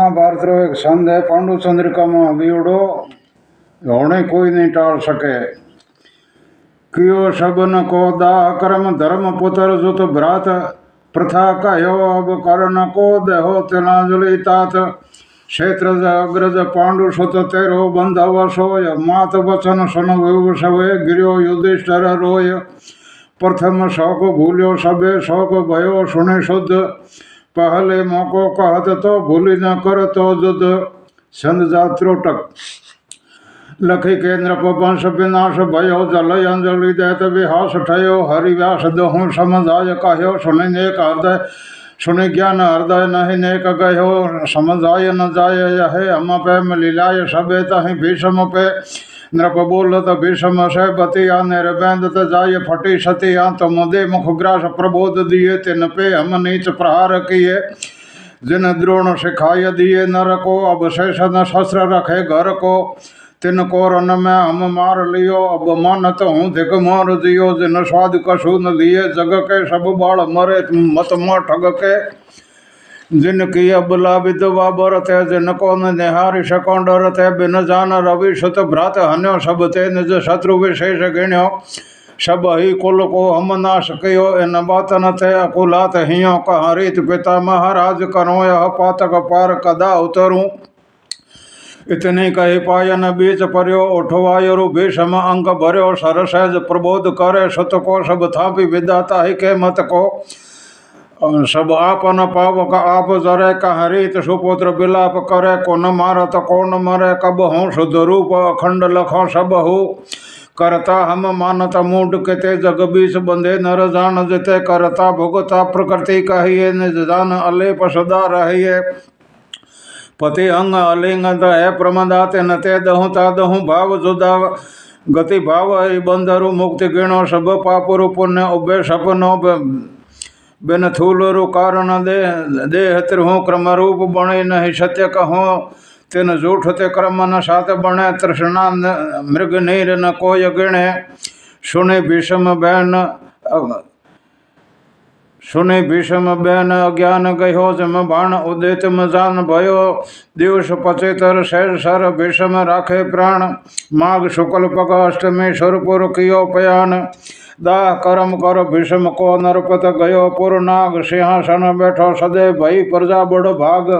महाभारत रो एक छंद है पांडु चंद्रिका में बीवड़ो होने कोई नहीं टाल सके। कियो शबन को दाह कर्म धर्म पुत्र जुत भ्रात प्रथा कहो अब कर्ण को देहो तिलांजलि तात क्षेत्र अग्रज पांडु सुत तेरो बंधव सोय मात वचन सुन विभुषवे गिरियो युधिष्ठिर रोय प्रथम शोक भूल्यो सबे शोक भयो सुने शुद्ध पहले मोको कहत तो भूली न कर तो जुद छंद जात्रोटक लखी केन्द्र वंश विनाश भयो जल अंजलि दैत विहास ठयो हरिव्यास दहु समझाय कहो सुनि नेक हृदय सुनि ज्ञान हृदय नहीं नेक गयो समझाय न जाय यह हम पे मिलाय सबे तहि भीषम पे नृप बोलत भीषम से बतिया निर्बंधत जाय फटी सतिया तुम दे मुखग्रास प्रबोध दिए तिन पे हम नीच प्रहार किए जिन द्रोण सिखाय दिए नर को अब शेष न शस्त्र रखे घर को तिन को रन में हम मार लियो अब मानत हूँ धिक मार दियो जिन स्वाद कछु न लिए जग के सब बाल मरे मत मार ठग के जिन की अबला विधवा बरत है जिन को निहारी सकौं डरत है बिन जान रवि सुत भ्रात हन्यो सब ते निज शत्रु विशेष गिण्यो सब ही कुल को हम नाश कियो इन बात न थे अकुलात हियो कह रीत पिता महाराज करो यह पातक पार कदा उतरूं इतने कही पायन बीच पर्यो उठवायरु भीषम अंक भर्यो सरसहज प्रबोध करे सुत को सब थापी विदाता ही के मत को सब आपन पावक आप जरे कह रीत सुपुत्र विलाप करे को न मारत को न मरे कब हूँ शुद्ध रूप अखंड लखो सब हूँ करता हम मानत मूड के जग बीच बंधे नर जान जिते करता भुगता प्रकृति कहिए निज जान अलेप सदा रहिए पति अंग अलिंग है प्रमदाते नते दहु ता दहु भाव जुदा गति भाव बंधरु मुक्ति गिणो सब पापुरु पुण्य उभे सपनो बिन थूलरु कारण देह त्रिहु क्रम रूप बणे नहीं सत्य कहो तिन झूठ ते क्रम न सात बणे तृष्णा मृग नीर न कोय गिणे सुने भीषम बैन अज्ञान गयो जम बाण उदित मजान भयो दिवस पचेतर शैर सर भीषम राखे प्राण माघ शुक्ल पग अष्टमी सुरपुर कियो पयान दाह करम कर भीषम को नरपत गयो पुर नाग सिंहासन बैठो सदैव भई प्रजा बड़ भाग।